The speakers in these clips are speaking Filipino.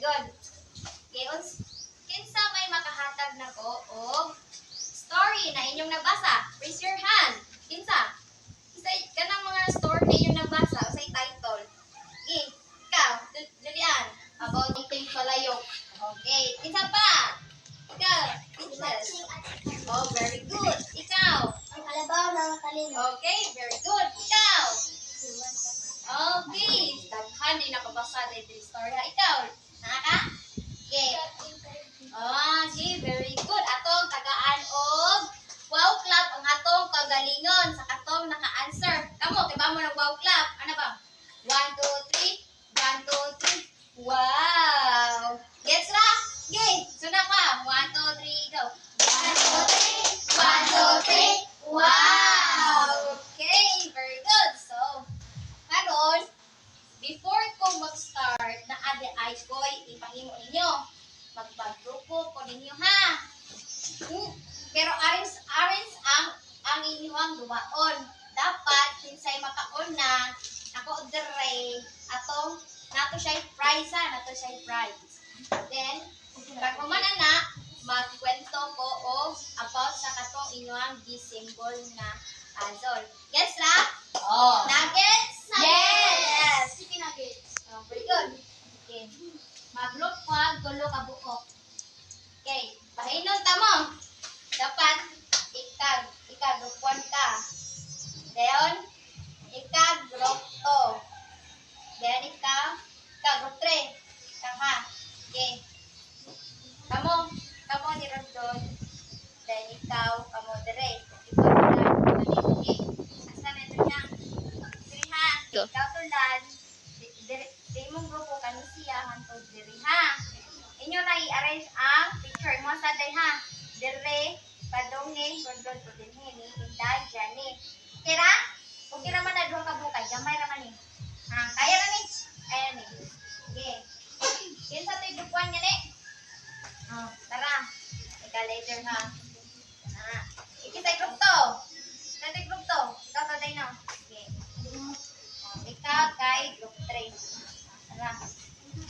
good. Okay, kinsa may makahatag nako og story na inyong nabasa? Raise your hand. Kinsa? Isay kanang mga story na inyong nabasa, usay title. Okay, ikaw, Julian, about ting palayok. Okay, kinsa pa? Ikaw, Princess. Oh, very good. Ikaw. Ang kalabaw ng kalino. Okay, very good. Ikaw. Okay, daghan din nakabasa dito story ha. Ikaw, naka? Okay. Okay, very good. Atong tagaan og wow clap ang atong kagalingon sa katong naka-answer. Kamo, kay ba mo ng wow clap? Ano ba? 1, 2, 3. 1, 2, 3. Wow! Gets ra? Okay, suna pa. 1, 2, 3, go. 1, 2, 3. 1, 2, 3. Wow! Okay, very good. So, karon, before ko mag-start, na adi ay ko'y ipahimo ninyo. Magpagrupo ko ninyo ha. Pero arins ang inyong dumaon. Dapat kinsay makauna ako dire atong nato siya prize ha, nato siya prize. Then pag humana na magkwento ko og about sa katong inyong gi-symbol na puzzle. Yes ra? Oh. Nuggets? Yes! Sige nuggets. Oh, very good. Okay. Mag-look pa gulo ka buok. Okay, pahinon ta mo. Dapat ikagrupuan ka. Then, ikagrup to. Then, ikagrup 3. Kaka. Okay. Kamo ni Rodon. Then, ikaw, kamo dire. Ikaw, okay. Asa na ito niya? Diri ha. Ikaw tulan. Di mong grupo kani siya hantod diri ha. Inyo na i-arrange ang picture mo sa day ha. Dire, padongin, sundod po din ni Inday, Jenny. Kira? Kung kira man na duha ka bukay, gamay raman ni. Ha, kaya ra ni? Ayan ni. Okay. Kinsa to'y grupuan nga ni? Oh, tara. Ika later ha. Ha. Ikisay group to. Ikisay group to. Ikaw to day no. Okay. Ikaw kay group 3. Tara.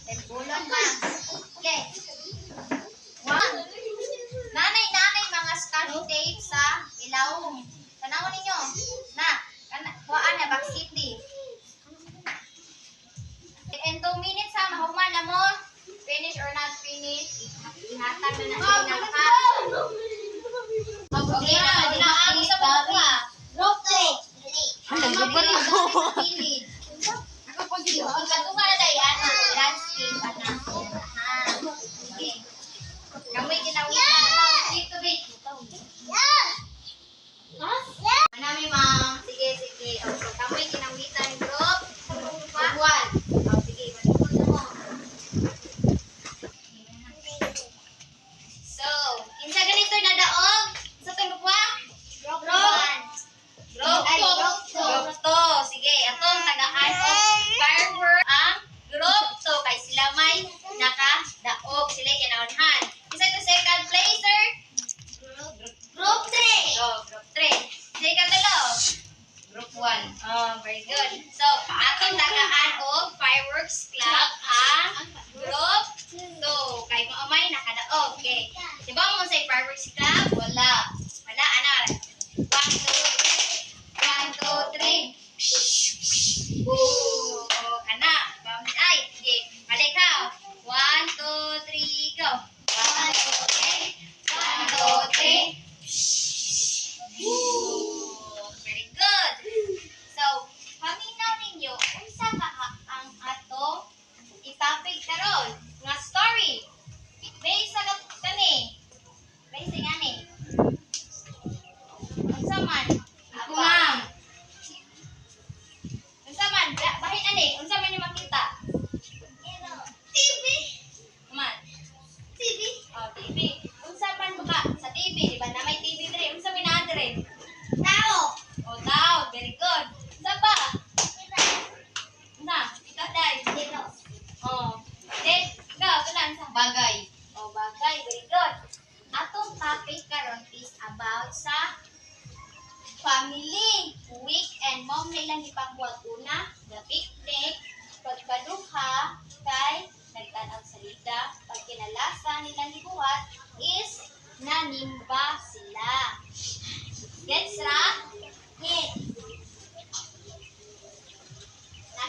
Then bulon ha. Okay. 1. Nanay mga scotch tape sa ilawom. Tanawon ninyo. Na, kuhaan na backseat di. In 2 minutes ha, mahuman na mo. Finish or not finish. Ihatag na natin ang ha. Okay na, ang sa mga. Group 3. Ang mga sa kilid. Ang katunga na dayan, landscape, anak. Ha. Okay. Kamoy ginawitan. Dito, bit. Manami, ma'am. Sige. Okay. Kamoy ginawitan. Group 1. Oh, sige. Malikod na mo. So, kinsa ganito na daog? Sa ito group 1? Group 1. Group 2. Sige. Atong tagaan o firework ang group 2. Kay sila may nakadaog. Sila kinaunahan. Isa ito second placer? Group 3. Oh, group 3. Second talo? Group 1. Oh, very good. So, atong tagaan o fireworks club ang group 2. Kay mo may nakadaog. Okay. Diba mo sa fireworks club? Wala. Ano? 1, 2, 3. 1, 2, 3. Woo! Oh, kana. Ay, sige. Balik ha. 1, 2, 3, go. 1, 2, 3. 1, 2, 3. Woo! Very good. So, paminaw ninyo, unsa ba ang atong itapig karon nga story? May isa ka kani. May isa gani. Unsa man? Ako ma'am. Unsa man?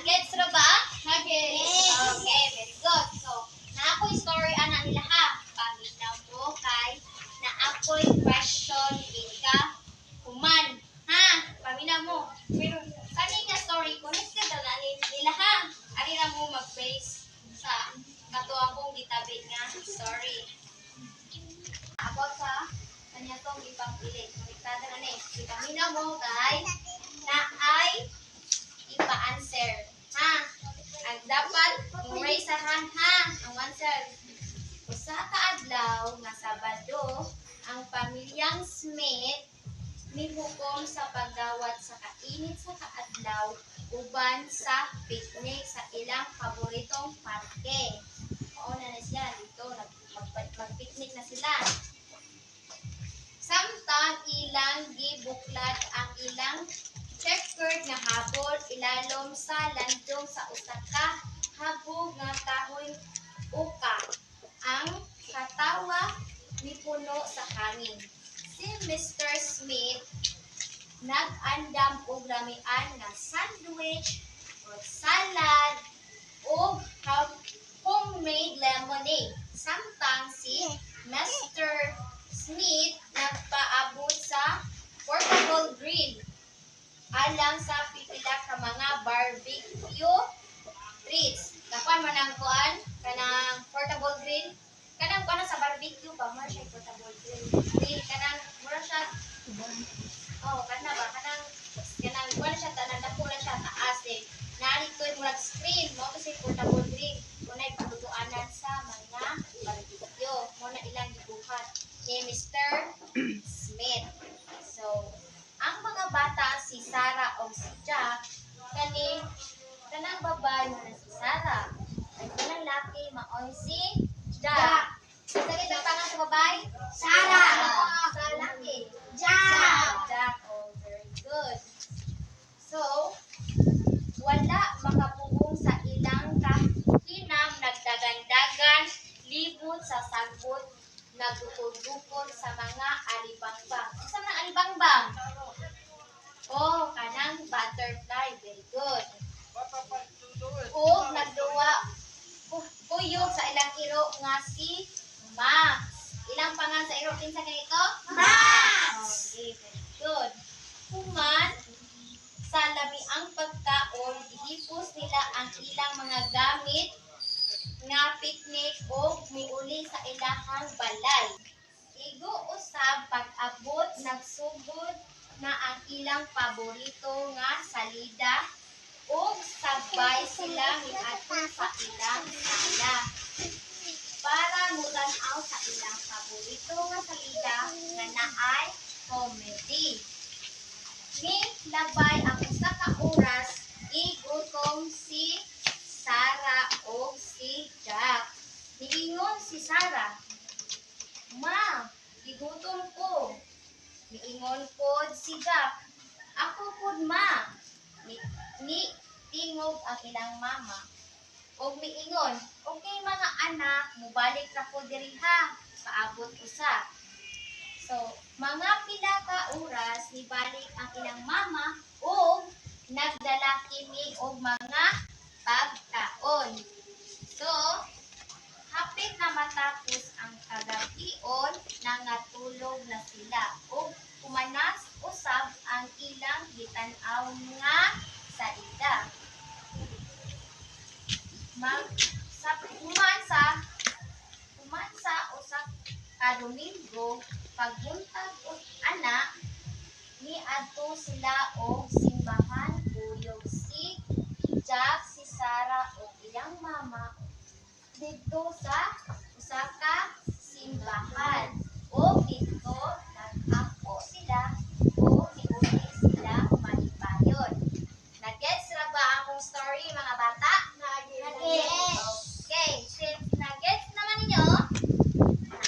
Nag-gets ra ba? Yes. Okay, very good. So, na ako'y story ana nila ha. Paminaw mo kay na ako'y question ika human. Ha? Paminaw mo. Pero, kani nga story, connected na nila ha. Ari na mo mag-base sa kato akong gitabit nga story. About sa kanya tong ipangpilit. Konektado na ni. Paminaw mo kay na ay ipa-answer. Ha? Ang dapat raise sa hand ha. Ang answer. Usa ka adlaw nga Sabado, ang pamilyang Smith mihukom sa pagdawat sa kainit sa kaadlaw uban sa picnic sa ilang paboritong parke. Mauna na siya dito, mag-picnic na sila. Samtang ilang gibuklat ang ilang checkered nga habol ilalom sa landong sa usa ka habog nga kahoy uka. Ang katawa mipuno sa hangin. Si Mr. Smith nag-andam og lamian nga sandwich o salad o homemade lemonade. Samtang si Mr. Smith nagpaabot sa portable grill alang sa pipila ka mga barbecue treats. Kapan man ang kuan kanang portable grill. Kanang kuan sa barbecue ba mo siya portable grill. Di kanang mura siya. Oh, kana ba kanang kuan siya tanan dako na siya taas eh. Narito yung murag screen mo kasi portable grill. Unay palutuanan sa mga barbecue. Mo na ilang gibuhat ni Mr. Smith. So, ang mga bata si Sarah o si Jack kanang babae mo na si Sarah. At kanang laki maoy si Jack. Sa kita pangan sa babae? Sarah. Sa laki? Jack. Jack. Oh, very good. So, wala makapugong sa ilang kahinam nagdagan-dagan libot sa sagbot nagdukod-dukod sa mga alibangbang. Isa man alibangbang? Oh, kanang butterfly. Very good. O nagduwa kuyog sa ilang iro nga si Max. Ilang pangan sa iro kinsa ganito? Max. Okay, very good. Human sa lamiang pagkaon, ihipos nila ang ilang mga gamit nga picnic o miuli sa ilahang balay. Igo usab pag-abot nagsugod na ang ilang paborito nga salida ug sabay sila miadto sa ilang sala para mutan-aw sa ilang paborito nga salida nga naay comedy. Ni labay ang usa ka oras igutom si Sarah o si Jack. Niingon si Sarah, "Ma, gigutom ko." Niingon pod si Jack, "Ako pod, ma." Ni tingog ang ilang mama. Og miingon, "Okay mga anak, mubalik ra ko diri ha." Paabot usa. So, mga pila ka oras nibalik ang ilang mama og nagdala kini og mga pagkaon. So, hapit na matapos ang kagabion, nangatulog na sila ug kumanas usab ang ilang gitan-aw nga salida. Human sa usa ka Domingo, pagbuntag ug ana niadto sila og simbahan kuyog si Jack, si Sarah ug ilang mama dito sa usa ka simbahan. O dito nag-ako sila o niuli sila malipayon. Nag-gets ra ba akong story mga bata? Yes. Okay, since nag-gets naman ninyo,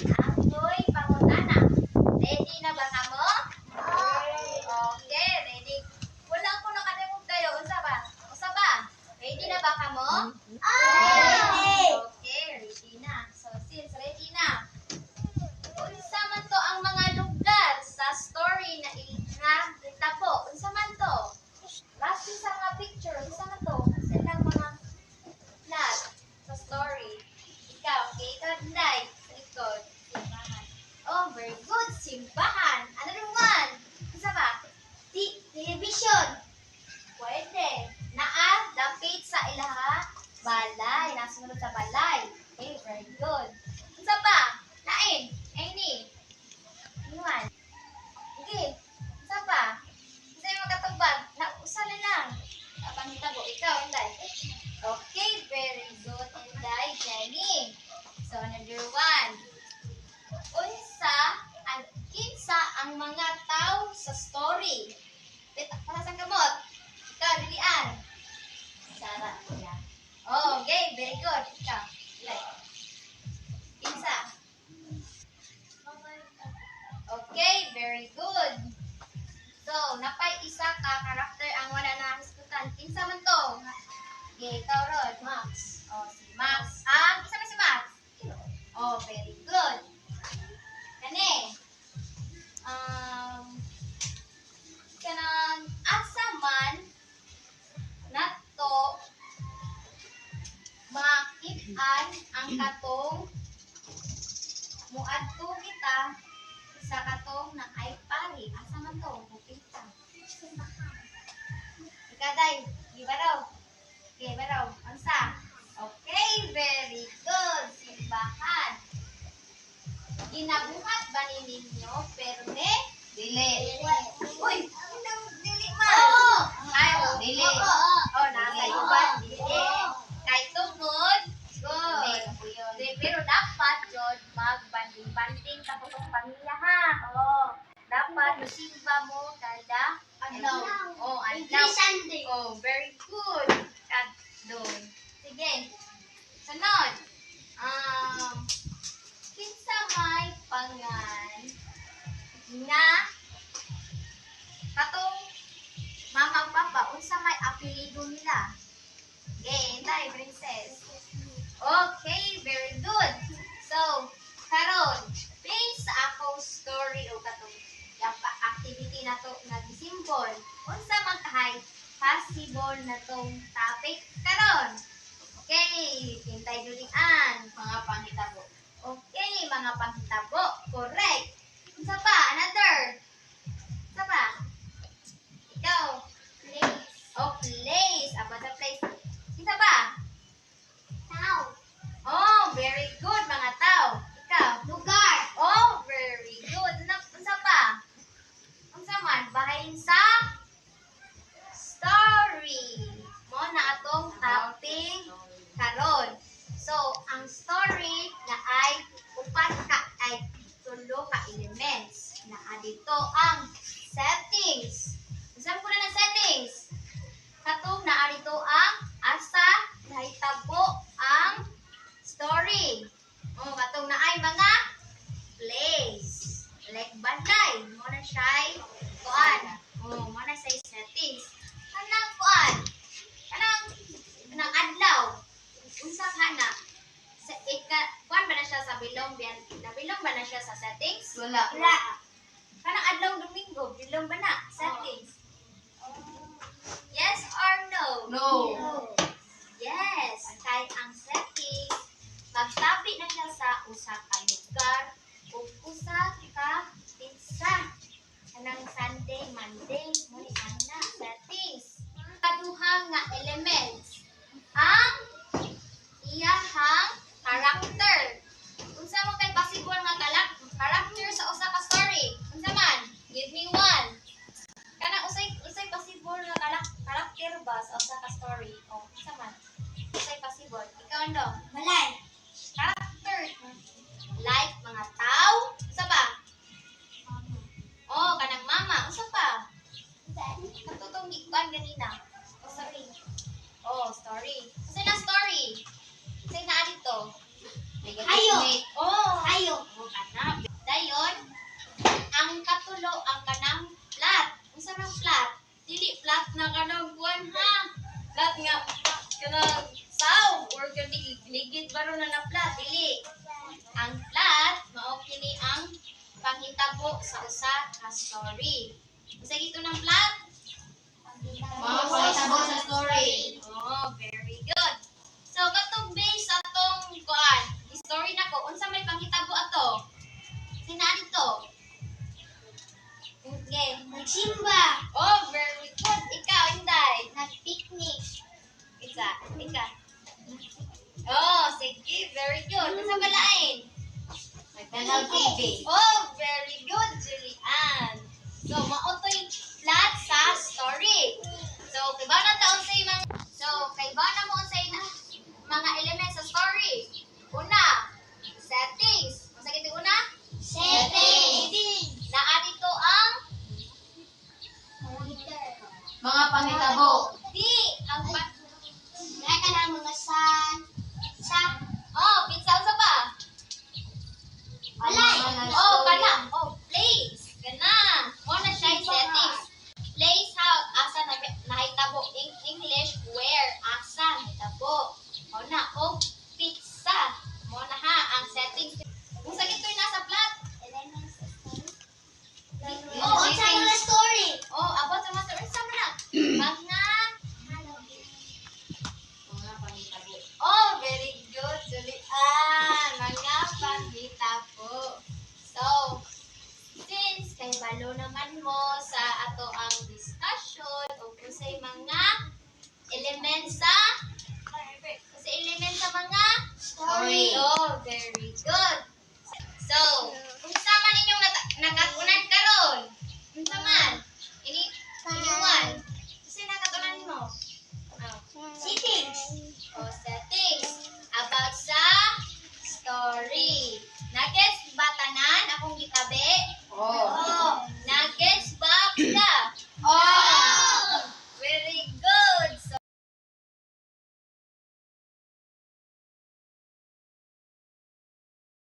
ako'y pangutana. Ready na ba kamo? Okay, ready. Wala ko nakalimog kayo. Unsa ba? Unsa ba? Ready na ba kamo? Okay, ready na. So, since ready na, unsa man to ang mga lugar sa story na itabo? Unsa man to? Last sa mga picture, unsa man to? Unsa nakasunod sa balay. Okay, very good. Unsa pa? Lain. Any. Iwan. Okay. Unsa pa? Unsa yung makatubag? Usa na lang. Panghitabo. Ikaw, Inday. Okay, very good, Inday. Jenny. So, another one. Kinsa ang mga tao sa story? Para sa kamot. Ikaw, dilian. Sarah. Yeah. Oh, okay, very good. Ikaw. Like. Kinsa. Okay, very good. So, napay isa ka karakter ang wala na hisgutan. Kinsa man to? Okay, ikaw, Rod. Max. Oh, si Max. Kinsa man si Max? Oh, very good. Kani. Kanang asa man nato makit-an ang katong muadto kita sa katong na ay pari. Asa man to? Bukita. Ikaday, di ba daw? Okay, ba daw? Ansa? Okay, very good. Simbahan. Ginabuhat ba ni ninyo perme? Dili. Uy, dili man. Oo. Ay, dili. Oh, nasa iban. Dili. Kay tungod. Good. Pero dapat yun magbanding-banding sa tutong pamilya ha. Oo. Dapat masimba mo kada adlaw. Oh, adlaw. Sunday. Oh, very good. Kadlong. Sige. Sunod. Kinsa may pangan nga katong mama papa unsa may apelyido nila? Okay, tay princess. Okay, very good. So, karon based sa ako story o katong activity na to nag-symbol. Unsa man kahay possible na tong topic karon? Okay, hintay dulingan mga panghitabo. Okay, mga panghitabo. Correct. Unsa pa? Another. Unsa pa? Ikaw. Place. Oh, place. About the place. Unsa pa? Tao. Oh, very good, mga tao. Ikaw. Lugar. Oh, very good. Unsa pa? Unsa man? Bahayin sa story. Mo na atong topic karon. So, ang story na ay upat ka ay tulo ka elements. Na dito ang settings. Unsa po na ng settings? Katong naa dito ang asa nahitabo ang story. O katong naay mga place. Like balay, mo na siya kuan. O mo na siya settings. Kanang kuan. Kanang adlaw. Unsa kana? Sa kuan ba na siya sa bilong biyan? Nabilong ba na siya sa settings? Wala. Kanang adlaw Domingo, bilong ba na settings? Yes or no? No. Yes, kahit ang settings, magtabi na siya sa usa ka lugar o usa ka pinsa. Kanang Sunday, Monday, muli ana settings. Kaduhang nga elements. Ang iyahang karakter. Unsa mo kay possible nga karakter sa usa ka story? Unsa man? Give me one. Kanang usay possible nga karakter ba sa usa ka story? O, unsa man? Usay possible. Ikaw ando. Malay. Karakter. Like mga tao. Unsa ba? Oh, kanang mama. Unsa pa? Katutong gikuan ganina. Oh, sorry. Oh, story. Unsa na story? Unsa na dito? Hayo. Oh, Hayo. oh, kana. Dayon, ang katulo ang kanang plat. Unsa nang plat? Dili plat na kanang kuan ha. Plat nga kanang saw or kani ligid baro na plat dili. Ang plat mao kini ang panghitabo sa usa ka story. Unsa gito ng plat? Mga panghitabo sa story. Oh, very good. So katong base atong kuan, story nako unsa may panghitabo ato? Sinaan ito? Okay. Nagsimba. Oh, very good. Ikaw, Inday. Nagpicnic. Isa. Ika. Oh, sige, very good. Basta balain. McDonald TV. Oh, very good, Julian. So, mautoy flat sa story. So, kay ba na taon sa mga kay ba na mo sa mga elements sa story? Una, settings. Unsa gid una? Settings. Naa dito ang Mga panghitabo. di ang Kaya ka na mga sa oh, pizza sa ba? Walay. Oh, kana. Oh, place. Kana. Mo na siya yung settings. Place how asa na nahitabo in English where asa nahitabo. Mo na oh, pizza. Mo na ha ang settings. Kung sa gito'y nasa plot. Oh, sa mga story. Oh, about sa master. Sama na. Mga oh, very good, Julian. Mga panghitabo. So, since kay balo naman mo sa ato ang discussion o kung sa mga elements sa Story. Oh, very good. So, kung sama ninyong nagakunan karon,